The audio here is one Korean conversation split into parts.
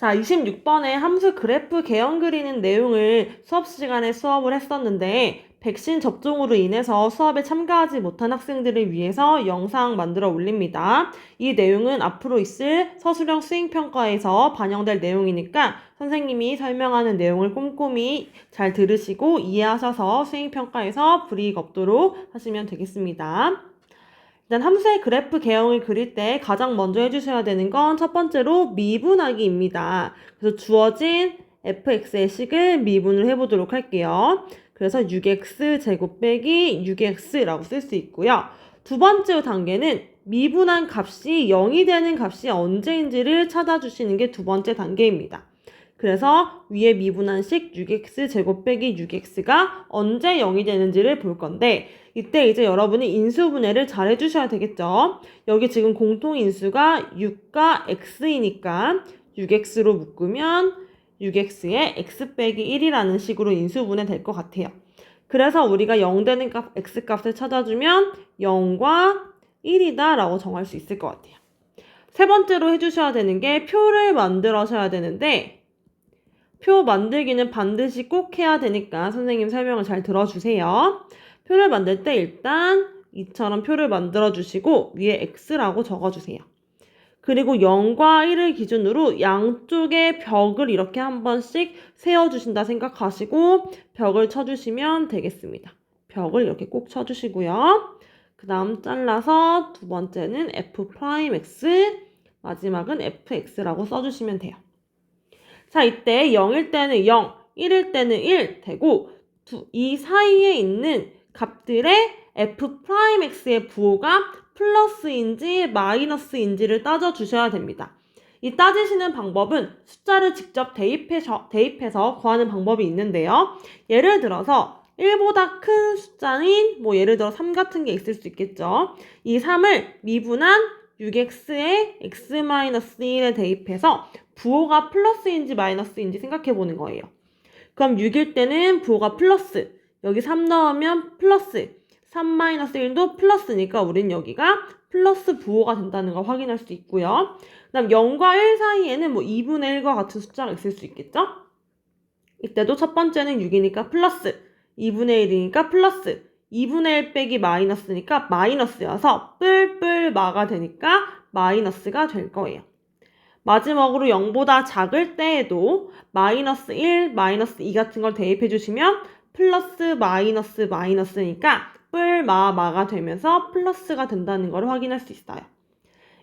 자, 26번에 함수 그래프 개형 그리는 내용을 수업 시간에 수업을 했었는데 백신 접종으로 인해서 수업에 참가하지 못한 학생들을 위해서 영상 만들어 올립니다. 이 내용은 앞으로 있을 서술형 수행평가에서 반영될 내용이니까 선생님이 설명하는 내용을 꼼꼼히 잘 들으시고 이해하셔서 수행평가에서 불이익 없도록 하시면 되겠습니다. 일단 함수의 그래프 개형을 그릴 때 가장 먼저 해주셔야 되는 건 첫 번째로 미분하기입니다. 그래서 주어진 fx의 식을 미분을 해보도록 할게요. 그래서 6x 제곱 빼기 6x라고 쓸 수 있고요. 두 번째 단계는 미분한 값이 0이 되는 값이 언제인지를 찾아주시는 게 두 번째 단계입니다. 그래서 위에 미분한 식 6x 제곱 빼기 6x가 언제 0이 되는지를 볼 건데 이때 이제 여러분이 인수분해를 잘 해주셔야 되겠죠. 여기 지금 공통인수가 6과 x이니까 6x로 묶으면 6x에 x 빼기 1이라는 식으로 인수분해 될 것 같아요. 그래서 우리가 0 되는 값 x값을 찾아주면 0과 1이다 라고 정할 수 있을 것 같아요. 세 번째로 해주셔야 되는 게 표를 만들어셔야 되는데 표 만들기는 반드시 꼭 해야 되니까 선생님 설명을 잘 들어주세요. 표를 만들 때 일단 이처럼 표를 만들어 주시고 위에 x라고 적어주세요. 그리고 0과 1을 기준으로 양쪽에 벽을 이렇게 한 번씩 세워주신다 생각하시고 벽을 쳐주시면 되겠습니다. 벽을 이렇게 꼭 쳐주시고요. 그 다음 잘라서 두 번째는 f'x, 마지막은 fx라고 써주시면 돼요. 자, 이때 0일 때는 0, 1일 때는 1 되고 이 사이에 있는 값들의 f'x의 부호가 플러스인지 마이너스인지를 따져주셔야 됩니다. 이 따지시는 방법은 숫자를 직접 대입해서 구하는 방법이 있는데요. 예를 들어서 1보다 큰 숫자인 예를 들어 3 같은 게 있을 수 있겠죠. 이 3을 미분한 6x에 x-1에 대입해서 부호가 플러스인지 마이너스인지 생각해 보는 거예요. 그럼 6일 때는 부호가 플러스, 여기 3 넣으면 플러스, 3-1도 플러스니까 우린 여기가 플러스 부호가 된다는 걸 확인할 수 있고요. 그 다음 0과 1 사이에는 2분의 1과 같은 숫자가 있을 수 있겠죠? 이때도 첫 번째는 6이니까 플러스, 2분의 1이니까 플러스, 2분의 1 빼기 마이너스니까 마이너스여서 뿔뿔 마가 되니까 마이너스가 될 거예요. 마지막으로 0보다 작을 때에도 마이너스 1, 마이너스 2 같은 걸 대입해 주시면 플러스 마이너스 마이너스니까 마가 되면서 플러스가 된다는 걸 확인할 수 있어요.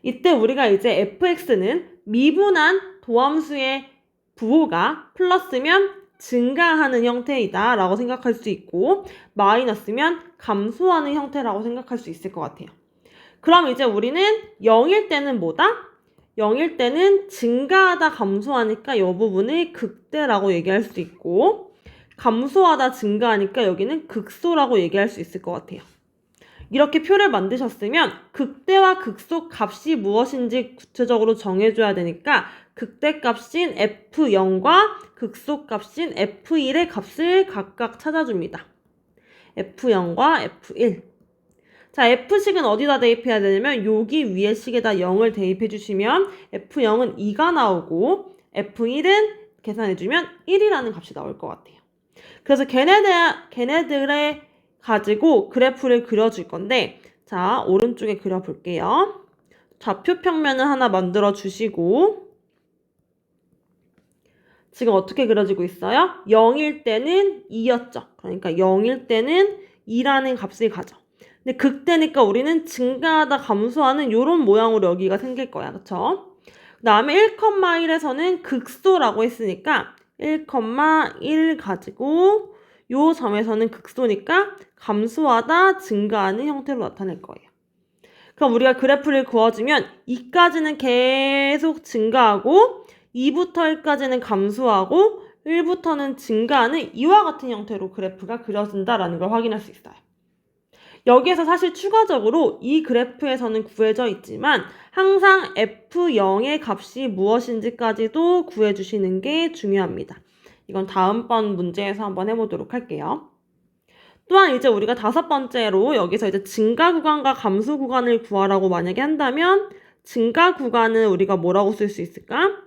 이때 우리가 이제 fx는 미분한 도함수의 부호가 플러스면 증가하는 형태이다 라고 생각할 수 있고 마이너스면 감소하는 형태라고 생각할 수 있을 것 같아요. 그럼 이제 우리는 0일 때는 뭐다? 0일 때는 증가하다 감소하니까 이 부분을 극대라고 얘기할 수 있고 감소하다 증가하니까 여기는 극소라고 얘기할 수 있을 것 같아요. 이렇게 표를 만드셨으면 극대와 극소 값이 무엇인지 구체적으로 정해줘야 되니까 극대 값인 f0과 극소 값인 f1의 값을 각각 찾아줍니다. f0과 f1. 자, f식은 어디다 대입해야 되냐면 여기 위에 식에다 0을 대입해 주시면 f0은 2가 나오고 f1은 계산해주면 1이라는 값이 나올 것 같아요. 그래서 걔네들의 가지고 그래프를 그려줄 건데 자, 오른쪽에 그려볼게요. 좌표 평면을 하나 만들어 주시고 지금 어떻게 그려지고 있어요? 0일 때는 2였죠. 그러니까 0일 때는 2라는 값을 가져. 근데 극대니까 우리는 증가하다 감소하는 이런 모양으로 여기가 생길 거야. 그쵸? 그 다음에 1,1에서는 극소라고 했으니까 1,1 가지고 요 점에서는 극소니까 감소하다 증가하는 형태로 나타낼 거예요. 그럼 우리가 그래프를 그어주면 2까지는 계속 증가하고 2부터 1까지는 감소하고 1부터는 증가하는 이와 같은 형태로 그래프가 그려진다라는 걸 확인할 수 있어요. 여기에서 사실 추가적으로 이 그래프에서는 구해져 있지만 항상 f0의 값이 무엇인지까지도 구해주시는 게 중요합니다. 이건 다음번 문제에서 한번 해보도록 할게요. 또한 이제 우리가 5번째로 여기서 이제 증가 구간과 감소 구간을 구하라고 만약에 한다면 증가 구간은 우리가 뭐라고 쓸 수 있을까?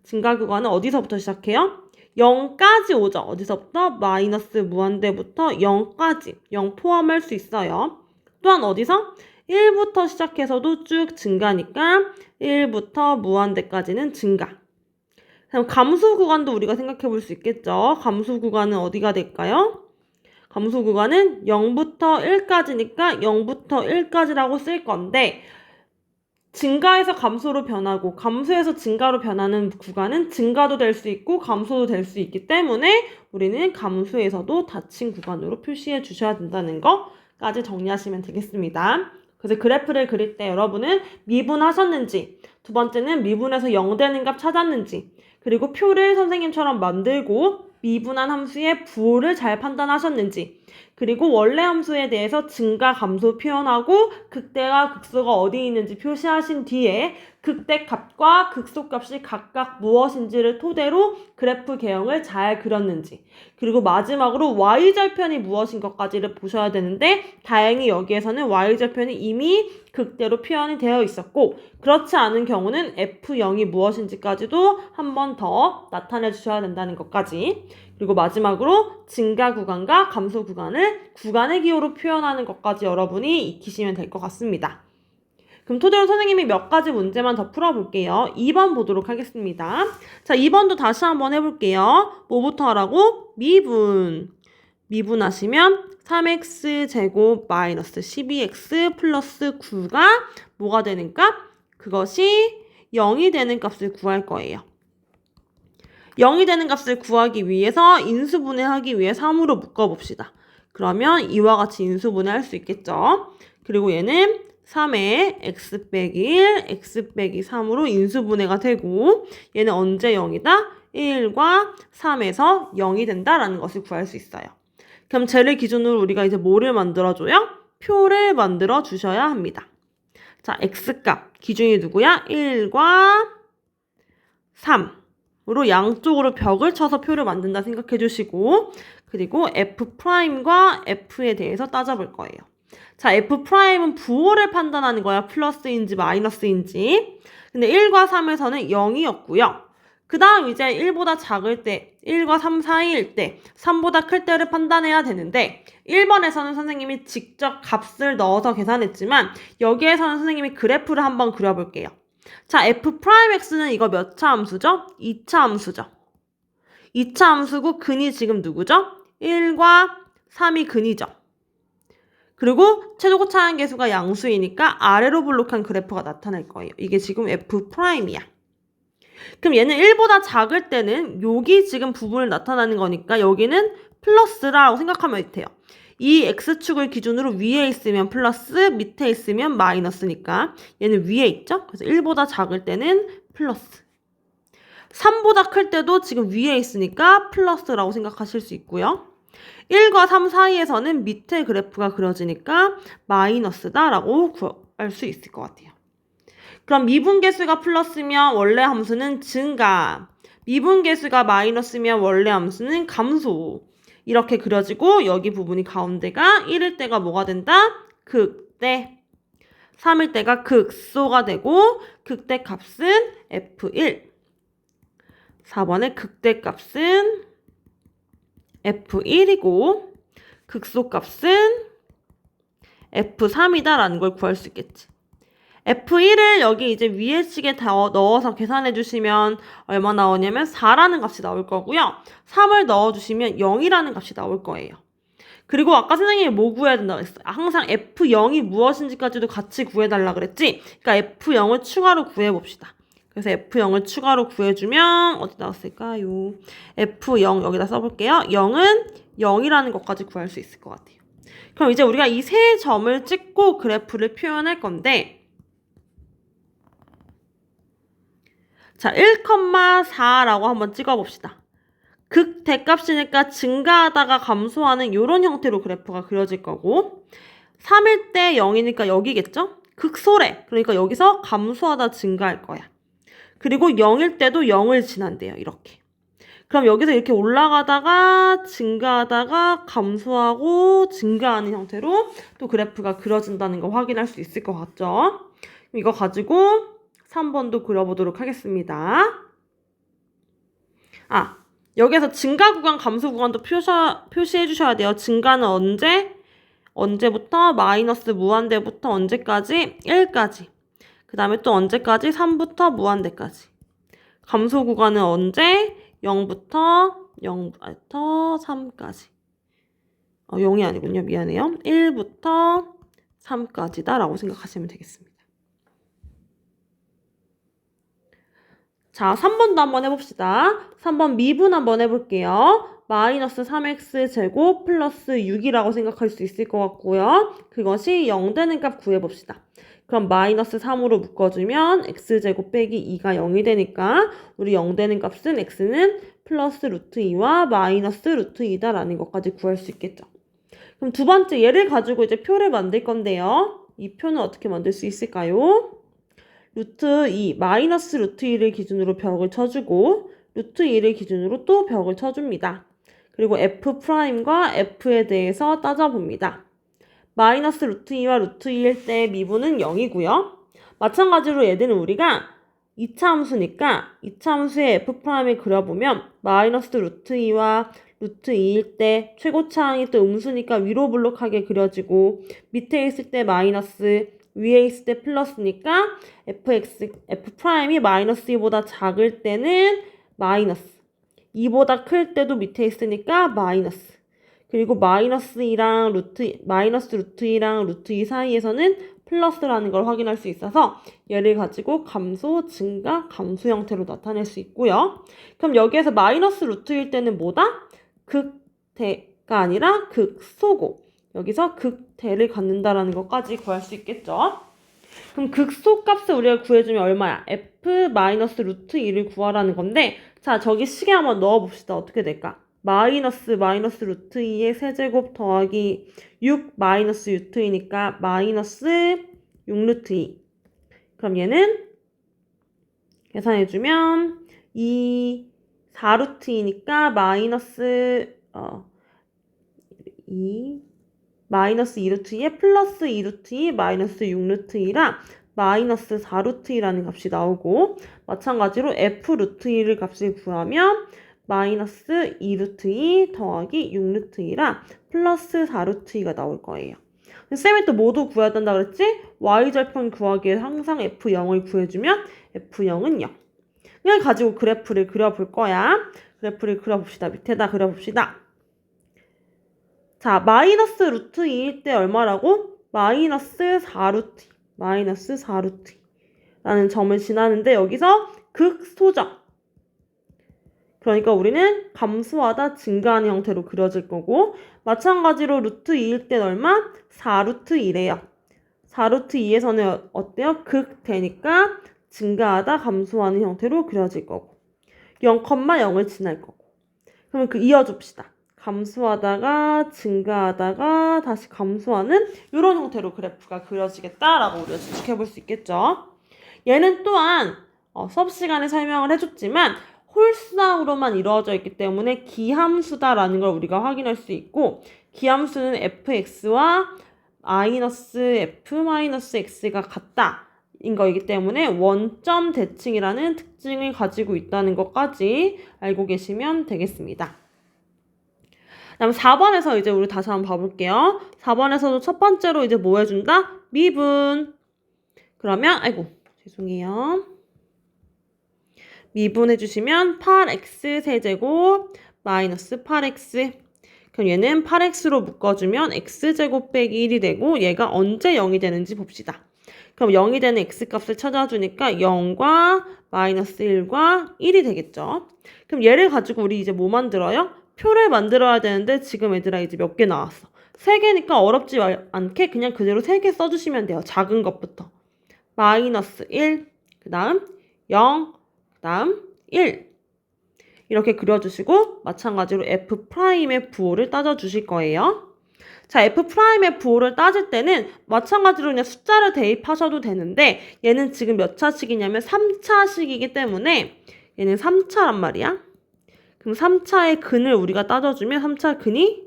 증가 구간은 어디서부터 시작해요? 0까지 오죠. 어디서부터? 마이너스 무한대부터 0까지. 0 포함할 수 있어요. 또한 어디서? 1부터 시작해서도 쭉 증가니까 1부터 무한대까지는 증가. 그럼 감소 구간도 우리가 생각해 볼 수 있겠죠. 감소 구간은 어디가 될까요? 감소 구간은 0부터 1까지니까 0부터 1까지라고 쓸 건데 증가에서 감소로 변하고 감소에서 증가로 변하는 구간은 증가도 될 수 있고 감소도 될 수 있기 때문에 우리는 감소에서도 닫힌 구간으로 표시해 주셔야 된다는 거까지 정리하시면 되겠습니다. 그래서 그래프를 그릴 때 여러분은 미분하셨는지, 두 번째는 미분해서 0 되는 값 찾았는지, 그리고 표를 선생님처럼 만들고 미분한 함수의 부호를 잘 판단하셨는지, 그리고 원래 함수에 대해서 증가, 감소 표현하고 극대와 극소가 어디 있는지 표시하신 뒤에 극대값과 극소값이 각각 무엇인지를 토대로 그래프 개형을 잘 그렸는지, 그리고 마지막으로 y절편이 무엇인 것까지를 보셔야 되는데 다행히 여기에서는 y절편이 이미 극대로 표현이 되어 있었고 그렇지 않은 경우는 f0이 무엇인지까지도 한 번 더 나타내 주셔야 된다는 것까지, 그리고 마지막으로 증가 구간과 감소 구간을 구간의 기호로 표현하는 것까지 여러분이 익히시면 될 것 같습니다. 그럼 토대로 선생님이 몇 가지 문제만 더 풀어볼게요. 2번 보도록 하겠습니다. 자, 2번도 다시 한번 해볼게요. 뭐부터 하라고? 미분. 미분하시면 3x제곱 마이너스 12x 플러스 9가 뭐가 되는 값? 그것이 0이 되는 값을 구할 거예요. 0이 되는 값을 구하기 위해서 인수분해하기 위해 3으로 묶어봅시다. 그러면 이와 같이 인수분해할 수 있겠죠. 그리고 얘는 3에 x 빼기 1, x 빼기 3으로 인수분해가 되고 얘는 언제 0이다? 1과 3에서 0이 된다라는 것을 구할 수 있어요. 그럼 쟤를 기준으로 우리가 이제 뭐를 만들어줘요? 표를 만들어 주셔야 합니다. 자, x값 기준이 누구야? 1과 3으로 양쪽으로 벽을 쳐서 표를 만든다 생각해 주시고, 그리고 f'과 f에 대해서 따져볼 거예요. 자, f'은 부호를 판단하는 거야. 플러스인지 마이너스인지. 근데 1과 3에서는 0이었고요. 그 다음 이제 1보다 작을 때, 1과 3 사이일 때, 3보다 클 때를 판단해야 되는데 1번에서는 선생님이 직접 값을 넣어서 계산했지만 여기에서는 선생님이 그래프를 한번 그려볼게요. 자, f'x는 이거 몇 차 함수죠? 2차 함수죠. 2차 함수고 근이 지금 누구죠? 1과 3이 근이죠. 그리고 최고차항 계수가 양수이니까 아래로 블록한 그래프가 나타날 거예요. 이게 지금 f'이야. 그럼 얘는 1보다 작을 때는 여기 지금 부분을 나타나는 거니까 여기는 플러스라고 생각하면 돼요. 이 x축을 기준으로 위에 있으면 플러스, 밑에 있으면 마이너스니까 얘는 위에 있죠? 그래서 1보다 작을 때는 플러스. 3보다 클 때도 지금 위에 있으니까 플러스라고 생각하실 수 있고요. 1과 3 사이에서는 밑에 그래프가 그려지니까 마이너스다라고 구할 수 있을 것 같아요. 그럼 미분계수가 플러스면 원래 함수는 증가, 미분계수가 마이너스면 원래 함수는 감소. 이렇게 그려지고 여기 부분이 가운데가 1일 때가 뭐가 된다? 극대. 3일 때가 극소가 되고 극대값은 F1. 4번의 극대값은 F1이고 극소값은 F3이다라는 걸 구할 수 있겠지. F1을 여기 이제 위에 식에 넣어서 계산해 주시면 얼마 나오냐면 4라는 값이 나올 거고요. 3을 넣어주시면 0이라는 값이 나올 거예요. 그리고 아까 선생님이 뭐 구해야 된다고 했어요? 항상 F0이 무엇인지까지도 같이 구해달라 그랬지? 그러니까 F0을 추가로 구해봅시다. 그래서 F0을 추가로 구해주면 어디 나왔을까요? F0 여기다 써볼게요. 0은 0이라는 것까지 구할 수 있을 것 같아요. 그럼 이제 우리가 이 세 점을 찍고 그래프를 표현할 건데 자, 1,4라고 한번 찍어봅시다. 극대값이니까 증가하다가 감소하는 이런 형태로 그래프가 그려질 거고 3일 때 0이니까 여기겠죠? 극소래. 그러니까 여기서 감소하다 증가할 거야. 그리고 0일 때도 0을 지난대요. 이렇게. 그럼 여기서 이렇게 올라가다가 증가하다가 감소하고 증가하는 형태로 또 그래프가 그려진다는 거 확인할 수 있을 것 같죠? 이거 가지고 3번도 그려보도록 하겠습니다. 여기서 증가 구간, 감소 구간도 표시해 주셔야 돼요. 증가는 언제부터 마이너스 무한대부터 언제까지? 1까지. 그 다음에 또 언제까지? 3부터 무한대까지. 감소 구간은 언제? 0부터 3까지. 0이 아니군요. 미안해요. 1부터 3까지다 라고 생각하시면 되겠습니다. 자, 3번도 한번 해봅시다. 3번 미분 한번 해볼게요. 마이너스 3x 제곱 플러스 6이라고 생각할 수 있을 것 같고요. 그것이 0 되는 값 구해봅시다. 그럼 마이너스 3으로 묶어주면 x제곱 빼기 2가 0이 되니까 우리 0 되는 값은 x는 플러스 루트 2와 마이너스 루트 2다 라는 것까지 구할 수 있겠죠. 그럼 두 번째 얘를 가지고 이제 표를 만들 건데요. 이 표는 어떻게 만들 수 있을까요? 루트 2, 마이너스 루트 2를 기준으로 벽을 쳐주고 루트 2를 기준으로 또 벽을 쳐줍니다. 그리고 F'과 F에 대해서 따져봅니다. 마이너스 루트 2와 루트 2일 때 미분은 0이고요. 마찬가지로 얘들은 우리가 2차 함수니까 2차 함수의 F'을 그려보면 마이너스 루트 2와 루트 2일 때 최고차항이 또 음수니까 위로 블록하게 그려지고 밑에 있을 때 마이너스 위에 있을 때 플러스니까 F'이 마이너스 2보다 작을 때는 마이너스 2보다 클 때도 밑에 있으니까 마이너스 그리고 마이너스 루트 2랑 루트 2 사이에서는 플러스라는 걸 확인할 수 있어서 얘를 가지고 감소, 증가, 감소 형태로 나타낼 수 있고요. 그럼 여기에서 마이너스 루트일 때는 뭐다? 극대가 아니라 극소고 여기서 극대를 갖는다라는 것까지 구할 수 있겠죠. 그럼 극소 값을 우리가 구해주면 얼마야? F 마이너스 루트 2를 구하라는 건데 자 저기 식에 한번 넣어봅시다. 어떻게 될까? 마이너스 루트 2의 세제곱 더하기 6 마이너스 루트 2니까 마이너스 6 루트 2. 그럼 얘는 계산해주면 4 루트 2니까 마이너스 2 루트 2에 플러스 2 루트 2 마이너스 6 루트 2랑 마이너스 4 루트 2라는 값이 나오고 마찬가지로 F 루트 2를 값을 구하면 마이너스 2 루트 2 더하기 6 루트 2랑 플러스 4 루트 2가 나올 거예요. 쌤이 또 모두 구해야 된다 그랬지? Y절편 구하기 위해 항상 F0을 구해주면 F0은 0. 이걸 가지고 그래프를 그려볼 거야. 그래프를 그려봅시다. 밑에다 그려봅시다. 자, 마이너스 루트 2일 때 얼마라고? 마이너스 4 루트 2. 마이너스 4 루트 2. 라는 점을 지나는데 여기서 극소정. 그러니까 우리는 감소하다 증가하는 형태로 그려질 거고 마찬가지로 루트 2일 땐 얼마? 4 루트 2래요. 4 루트 2에서는 어때요? 극되니까 증가하다 감소하는 형태로 그려질 거고 0,0을 지날 거고 그러면 이어줍시다. 감소하다가 증가하다가 다시 감소하는 이런 형태로 그래프가 그려지겠다라고 우리가 추측해 볼 수 있겠죠. 얘는 또한 수업 시간에 설명을 해줬지만 홀수항으로만 이루어져 있기 때문에 기함수다라는 걸 우리가 확인할 수 있고 기함수는 fx와 f-x가 같다 인 거이기 때문에 원점 대칭이라는 특징을 가지고 있다는 것까지 알고 계시면 되겠습니다. 다음 4번에서 이제 우리 다시 한번 봐볼게요. 4번에서도 첫 번째로 이제 뭐 해준다? 미분. 그러면 죄송해요. 미분해주시면 8x 세제곱 마이너스 8x 그럼 얘는 8x로 묶어주면 x제곱 빼기 1이 되고 얘가 언제 0이 되는지 봅시다. 그럼 0이 되는 x값을 찾아주니까 0과 마이너스 1과 1이 되겠죠. 그럼 얘를 가지고 우리 이제 뭐 만들어요? 표를 만들어야 되는데 지금 얘들아 이제 몇 개 나왔어. 3개니까 어렵지 않게 그냥 그대로 3개 써주시면 돼요. 작은 것부터. 마이너스 1, 그 다음 0, 그 다음 1 이렇게 그려주시고 마찬가지로 F'의 부호를 따져주실 거예요. 자, F'의 부호를 따질 때는 마찬가지로 그냥 숫자를 대입하셔도 되는데 얘는 지금 몇 차식이냐면 3차식이기 때문에 얘는 3차란 말이야. 그럼 3차의 근을 우리가 따져주면 3차 근이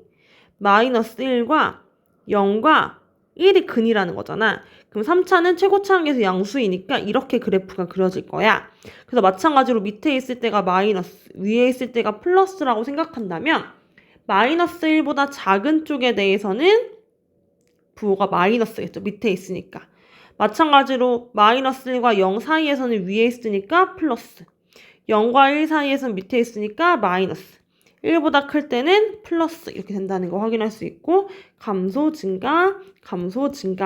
마이너스 1과 0과 1이 근이라는 거잖아. 그럼 3차는 최고차항계수 양수이니까 이렇게 그래프가 그려질 거야. 그래서 마찬가지로 밑에 있을 때가 마이너스, 위에 있을 때가 플러스라고 생각한다면 마이너스 1보다 작은 쪽에 대해서는 부호가 마이너스겠죠. 밑에 있으니까. 마찬가지로 마이너스 1과 0 사이에서는 위에 있으니까 플러스. 0과 1 사이에서는 밑에 있으니까 마이너스. 1보다 클 때는 플러스 이렇게 된다는 거 확인할 수 있고 감소 증가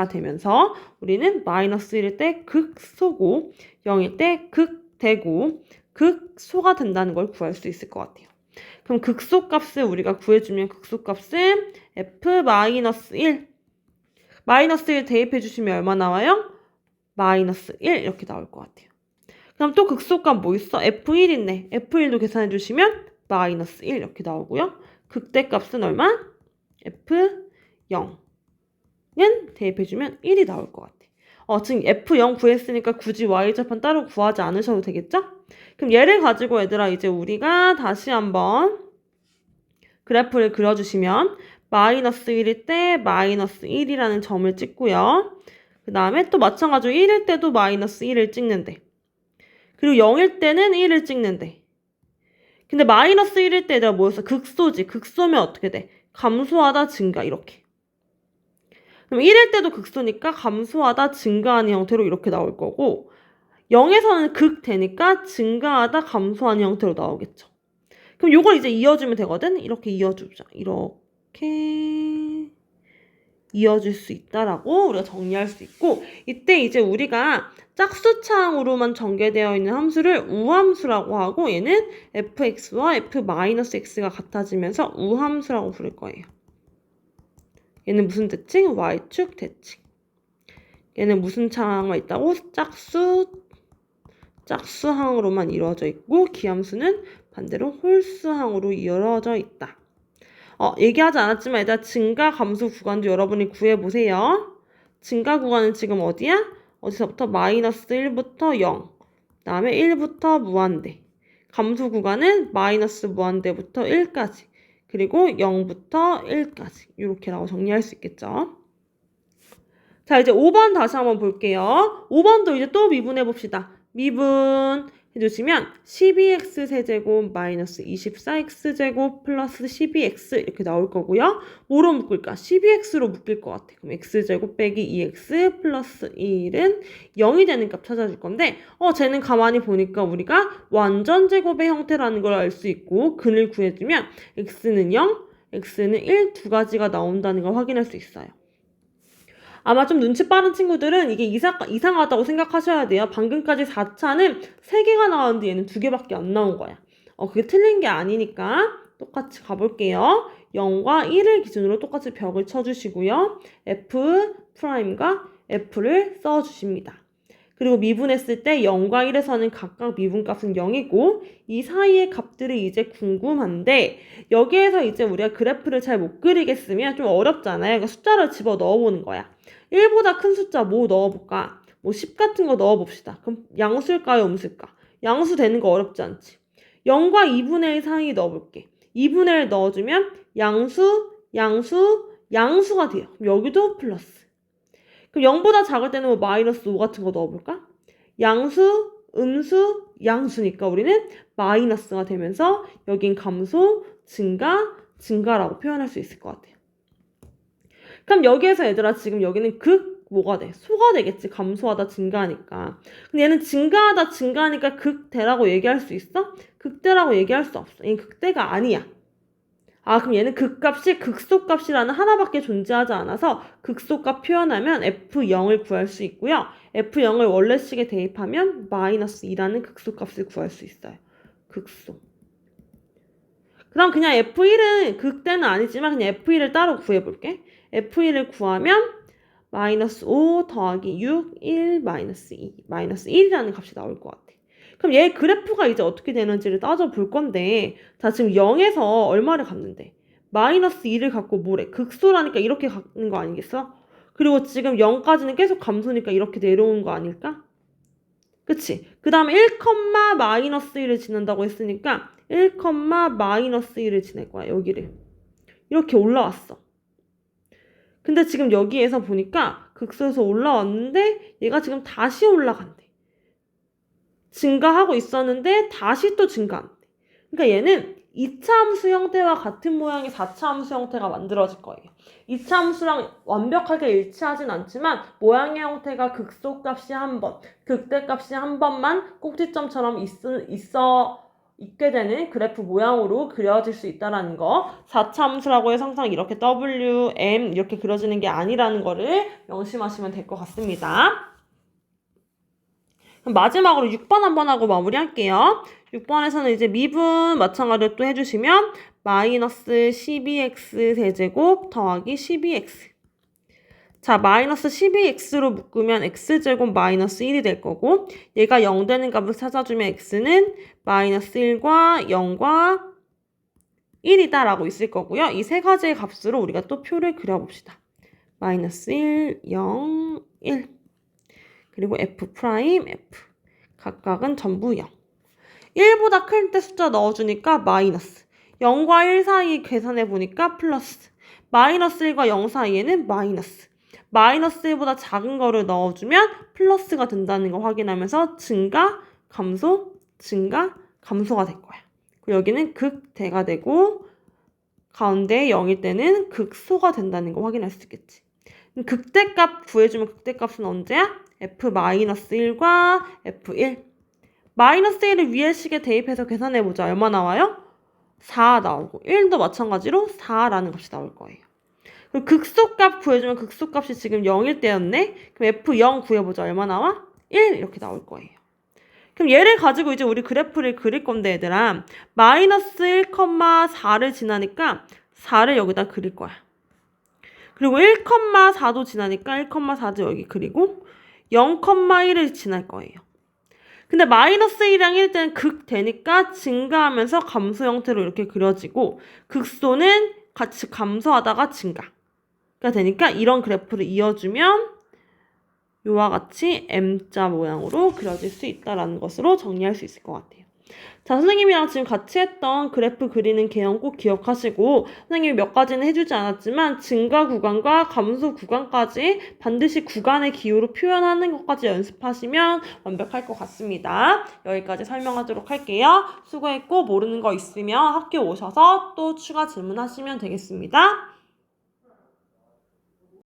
되면서 우리는 마이너스 1일 때 극소고 0일 때 극대고 극소가 된다는 걸 구할 수 있을 것 같아요. 그럼 극소값을 우리가 구해주면 극소값은 f-1 마이너스 1 대입해 주시면 얼마 나와요? 마이너스 1 이렇게 나올 것 같아요. 그럼 또 극소값 뭐 있어? f1이네. f1도 계산해 주시면 마이너스 1 이렇게 나오고요. 극대값은 얼마? f0은 대입해주면 1이 나올 것 같아. 지금 f0 구했으니까 굳이 y좌편 따로 구하지 않으셔도 되겠죠? 그럼 얘를 가지고 얘들아 이제 우리가 다시 한번 그래프를 그려주시면 마이너스 1일 때 마이너스 1이라는 점을 찍고요. 그 다음에 또 마찬가지로 1일 때도 마이너스 1을 찍는데 그리고 0일 때는 1을 찍는데 근데 마이너스 1일 때 내가 뭐였어? 극소지. 극소면 어떻게 돼? 감소하다 증가 이렇게. 그럼 1일 때도 극소니까 감소하다 증가하는 형태로 이렇게 나올 거고 0에서는 극되니까 증가하다 감소하는 형태로 나오겠죠. 그럼 요걸 이제 이어주면 되거든? 이렇게 이어주자. 이렇게 이어줄 수 있다라고 우리가 정리할 수 있고 이때 이제 우리가 짝수차항으로만 전개되어 있는 함수를 우함수라고 하고 얘는 fx와 f-x가 같아지면서 우함수라고 부를 거예요. 얘는 무슨 대칭? y축 대칭. 얘는 무슨 차항만 있다고? 짝수항으로만 이루어져 있고 기함수는 반대로 홀수항으로 이루어져 있다. 얘기하지 않았지만 일단 증가 감소 구간도 여러분이 구해보세요. 증가 구간은 지금 어디야? 어디서부터? 마이너스 1부터 0. 그 다음에 1부터 무한대. 감소 구간은 마이너스 무한대부터 1까지. 그리고 0부터 1까지. 이렇게라고 정리할 수 있겠죠. 자, 이제 5번 다시 한번 볼게요. 5번도 이제 또 미분해 봅시다. 미분 해주시면 12x 세제곱 마이너스 24x제곱 플러스 12x 이렇게 나올 거고요. 뭐로 묶을까? 12x로 묶일 것 같아. 그럼 x제곱 빼기 2x 플러스 1은 0이 되는 값 찾아줄 건데 쟤는 가만히 보니까 우리가 완전 제곱의 형태라는 걸 알 수 있고 근을 구해주면 x는 0, x는 1 두 가지가 나온다는 걸 확인할 수 있어요. 아마 좀 눈치 빠른 친구들은 이게 이상하다고 생각하셔야 돼요. 방금까지 4차는 3개가 나왔는데 얘는 2개밖에 안 나온 거야. 그게 틀린 게 아니니까 똑같이 가볼게요. 0과 1을 기준으로 똑같이 벽을 쳐주시고요. F'과 F를 써주십니다. 그리고 미분했을 때 0과 1에서는 각각 미분값은 0이고 이 사이의 값들이 이제 궁금한데 여기에서 이제 우리가 그래프를 잘 못 그리겠으면 좀 어렵잖아요. 그러니까 숫자를 집어 넣어보는 거야. 1보다 큰 숫자 뭐 넣어볼까? 뭐 10 같은 거 넣어봅시다. 그럼 양수일까요? 음수일까? 양수 되는 거 어렵지 않지? 0과 2분의 1 사이 넣어볼게. 2분의 1 넣어주면 양수가 돼요. 여기도 플러스. 그럼 0보다 작을 때는 뭐 마이너스 5 같은 거 넣어볼까? 양수, 음수, 양수니까 우리는 마이너스가 되면서 여긴 감소, 증가라고 표현할 수 있을 것 같아요. 그럼 여기에서 얘들아 지금 여기는 뭐가 돼? 소가 되겠지. 감소하다 증가하니까. 근데 얘는 증가하니까 극대라고 얘기할 수 있어? 극대라고 얘기할 수 없어. 얘는 극대가 아니야. 그럼 얘는 극값이 극소값이라는 하나밖에 존재하지 않아서 극소값 표현하면 F0을 구할 수 있고요. F0을 원래식에 대입하면 마이너스 2라는 극소값을 구할 수 있어요. 극소. 그럼 그냥 F1은 극대는 아니지만 그냥 F1을 따로 구해볼게. F1을 구하면 마이너스 5 더하기 6, 1, 마이너스 2, 마이너스 1이라는 값이 나올 것 같아. 그럼 얘 그래프가 이제 어떻게 되는지를 따져볼 건데 자 지금 0에서 얼마를 갖는데? 마이너스 2를 갖고 뭐래? 극소라니까 이렇게 갖는 거 아니겠어? 그리고 지금 0까지는 계속 감소니까 이렇게 내려오는 거 아닐까? 그치? 그 다음에 1, 마이너스 1을 지난다고 했으니까 1, 마이너스 1을 지낼 거야 여기를. 이렇게 올라왔어. 근데 지금 여기에서 보니까 극소에서 올라왔는데 얘가 지금 다시 올라간대. 증가하고 있었는데 다시 또 증가한대. 그러니까 얘는 2차 함수 형태와 같은 모양의 4차 함수 형태가 만들어질 거예요. 2차 함수랑 완벽하게 일치하진 않지만 모양의 형태가 극소값이 한 번, 극대값이 한 번만 꼭지점처럼 있게 되는 그래프 모양으로 그려질 수 있다는 거. 4차 함수라고 해서 항상 이렇게 W, M 이렇게 그려지는 게 아니라는 거를 명심하시면 될 것 같습니다. 그럼 마지막으로 6번 한번 하고 마무리할게요. 6번에서는 이제 미분 마찬가지로 또 해주시면 마이너스 12x 세제곱 더하기 12x. 자, 마이너스 12x로 묶으면 x제곱 마이너스 1이 될 거고 얘가 0 되는 값을 찾아주면 x는 마이너스 1과 0과 1이다 라고 있을 거고요. 이 세 가지의 값으로 우리가 또 표를 그려봅시다. 마이너스 1, 0, 1 그리고 f 프라임 f 각각은 전부 0. 1보다 클 때 숫자 넣어주니까 마이너스 0과 1 사이 계산해 보니까 플러스 마이너스 1과 0 사이에는 마이너스 1보다 작은 거를 넣어주면 플러스가 된다는 거 확인하면서 증가, 감소, 증가, 감소가 될 거야. 그리고 여기는 극대가 되고 가운데 0일 때는 극소가 된다는 거 확인할 수 있겠지. 극대값 구해주면 극대값은 언제야? f-1과 f1. 마이너스 1을 위의 식에 대입해서 계산해보자. 얼마 나와요? 4 나오고 1도 마찬가지로 4라는 값이 나올 거예요. 그리고 극소값 구해주면 극소값이 지금 0일 때였네? 그럼 f0 구해보자. 얼마 나와? 1 이렇게 나올 거예요. 그럼 얘를 가지고 이제 우리 그래프를 그릴 건데 얘들아 마이너스 1,4를 지나니까 4를 여기다 그릴 거야. 그리고 1,4도 지나니까 1,4도 여기 그리고 0,1을 지날 거예요. 근데 마이너스 1이랑 1 때는 극되니까 증가하면서 감소 형태로 이렇게 그려지고 극소는 같이 감소하다가 증가가 되니까 이런 그래프를 이어주면 이와 같이 M자 모양으로 그려질 수 있다는 것으로 정리할 수 있을 것 같아요. 자, 선생님이랑 지금 같이 했던 그래프 그리는 개념 꼭 기억하시고 선생님이 몇 가지는 해주지 않았지만 증가 구간과 감소 구간까지 반드시 구간의 기호로 표현하는 것까지 연습하시면 완벽할 것 같습니다. 여기까지 설명하도록 할게요. 수고했고 모르는 거 있으면 학교 오셔서 또 추가 질문하시면 되겠습니다.